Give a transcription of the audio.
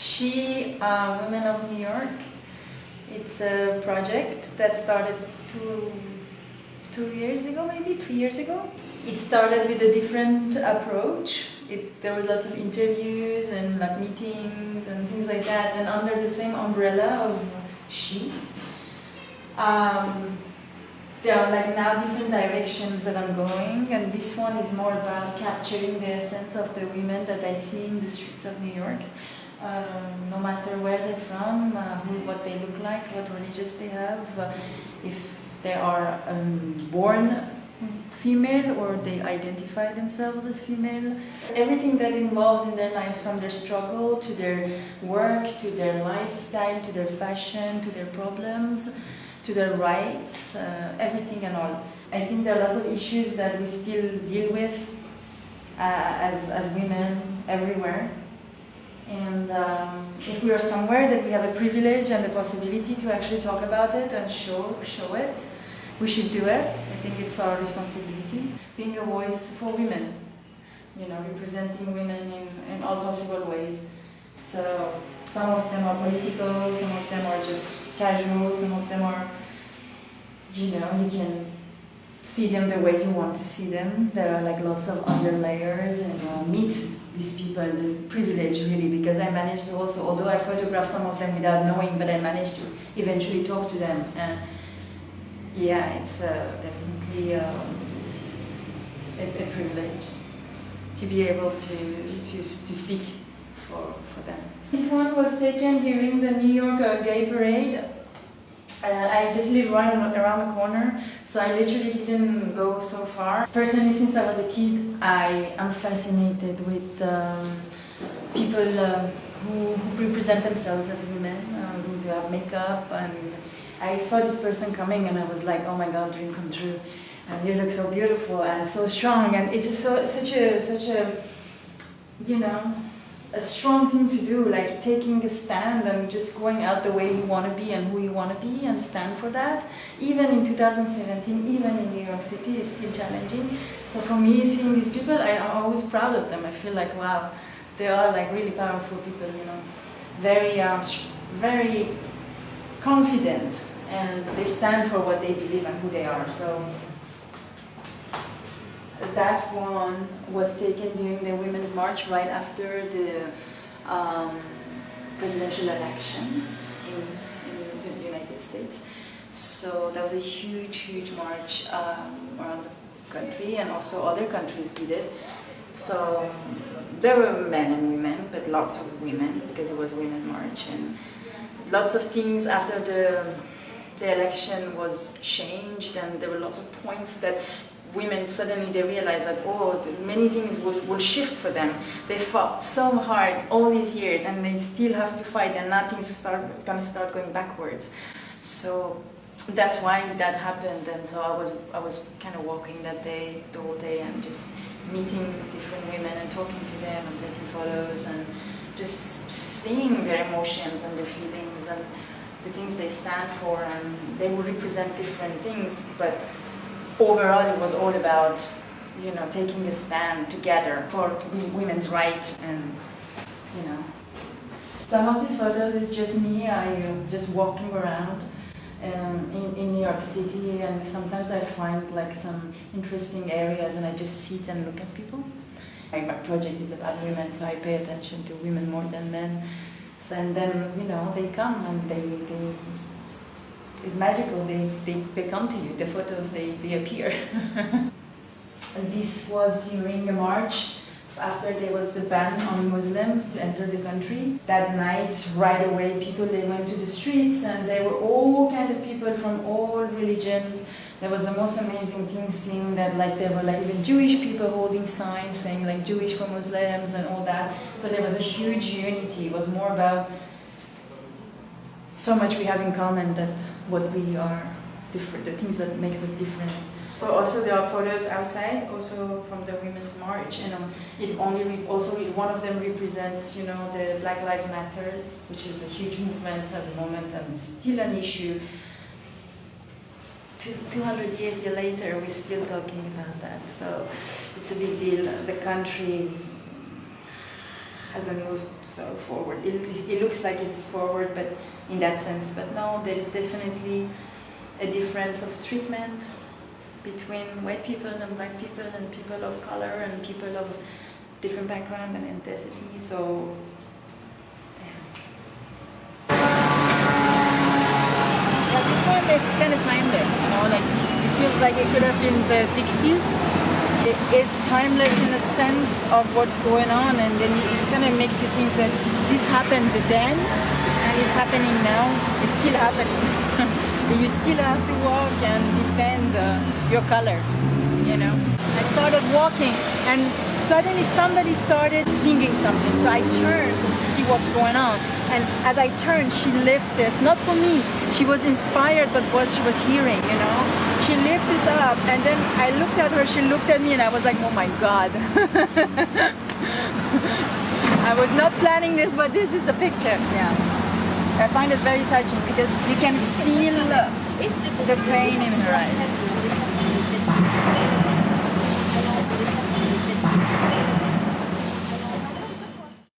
S.HE, Women of New York. It's a project that started two years ago, maybe 3 years ago. It started with a different approach. There were lots of interviews and like meetings and things like that, and under the same umbrella of S.HE. There are like now different directions that I'm going, and this one is more about capturing the essence of the women that I see in the streets of New York. No matter where they're from, what they look like, what religions they have, if they are born female or they identify themselves as female. Everything that involves in their lives, from their struggle to their work, to their lifestyle, to their fashion, to their problems, to their rights, everything and all. I think there are lots of issues that we still deal with as women everywhere. And if we are somewhere that we have a privilege and the possibility to actually talk about it and show it, we should do it. I think it's our responsibility. Being a voice for women, representing women in all possible ways. So some of them are political, some of them are just casual, some of them are, you can see them the way you want to see them. There are like lots of under layers, and meet these people, the privilege really, because I managed to also, although I photographed some of them without knowing, but I managed to eventually talk to them. And yeah, it's definitely a privilege to be able to speak for them. This one was taken during the New York Gay Parade. I just live right around the corner, so I literally didn't go so far. Personally, since I was a kid, I am fascinated with people who represent themselves as women, who have makeup, and I saw this person coming and I was like, oh my god, dream come true. And you look so beautiful and so strong, and it's such a a strong thing to do, like taking a stand and just going out the way you want to be and who you want to be and stand for that. Even in 2017, even in New York City, it's still challenging. So for me, seeing these people, I'm always proud of them. I feel like, wow, they are like really powerful people, very confident, and they stand for what they believe and who they are. So that one was taken during the Women's March right after the presidential election in the United States. So that was a huge march around the country, and also other countries did it. So there were men and women, but lots of women, because it was a Women's March, and lots of things after the election was changed, and there were lots of points that women suddenly they realized that many things will shift for them. They fought so hard all these years, and they still have to fight, and now things gonna start going backwards. So that's why that happened, and so I was kind of walking that day, the whole day, and just meeting different women and talking to them and taking photos and just seeing their emotions and their feelings and the things they stand for, and they will represent different things, but overall, it was all about, taking a stand together for women's rights, and, Some of these photos is just me, just walking around in New York City, and sometimes I find like some interesting areas, and I just sit and look at people. My project is about women, so I pay attention to women more than men. So, and then, they come and it's magical, they come to you, the photos, they appear. And this was during a march after there was the ban on Muslims to enter the country. That night, right away, they went to the streets, and there were all kind of people from all religions. There was the most amazing thing, seeing that there were even Jewish people holding signs saying Jewish for Muslims and all that. So there was a huge unity. It was more about so much we have in common, that what we are different, the things that makes us different. So also there are photos outside, also from the Women's March, and one of them represents, the Black Lives Matter, which is a huge movement at the moment and still an issue. 200 years later, we're still talking about that. So it's a big deal. The country is hasn't moved so forward. It looks like it's forward, but in that sense. But no, there is definitely a difference of treatment between white people and black people and people of color and people of different background and ethnicity. So, yeah, this one is kind of timeless, you know, like it feels like it could have been the 60s. It's timeless in a sense of what's going on, and then it kind of makes you think that this happened then and it's happening now. It's still happening. You still have to walk and defend your color, you know. I started walking and suddenly somebody started singing something, so I turned to see what's going on, and as I turned, she lifted this, not for me, she was inspired by what she was hearing, you know. She lifted this up, and then I looked at her, she looked at me, and I was like, oh my God. I was not planning this, but this is the picture. Yeah, I find it very touching because you can feel the pain in her eyes.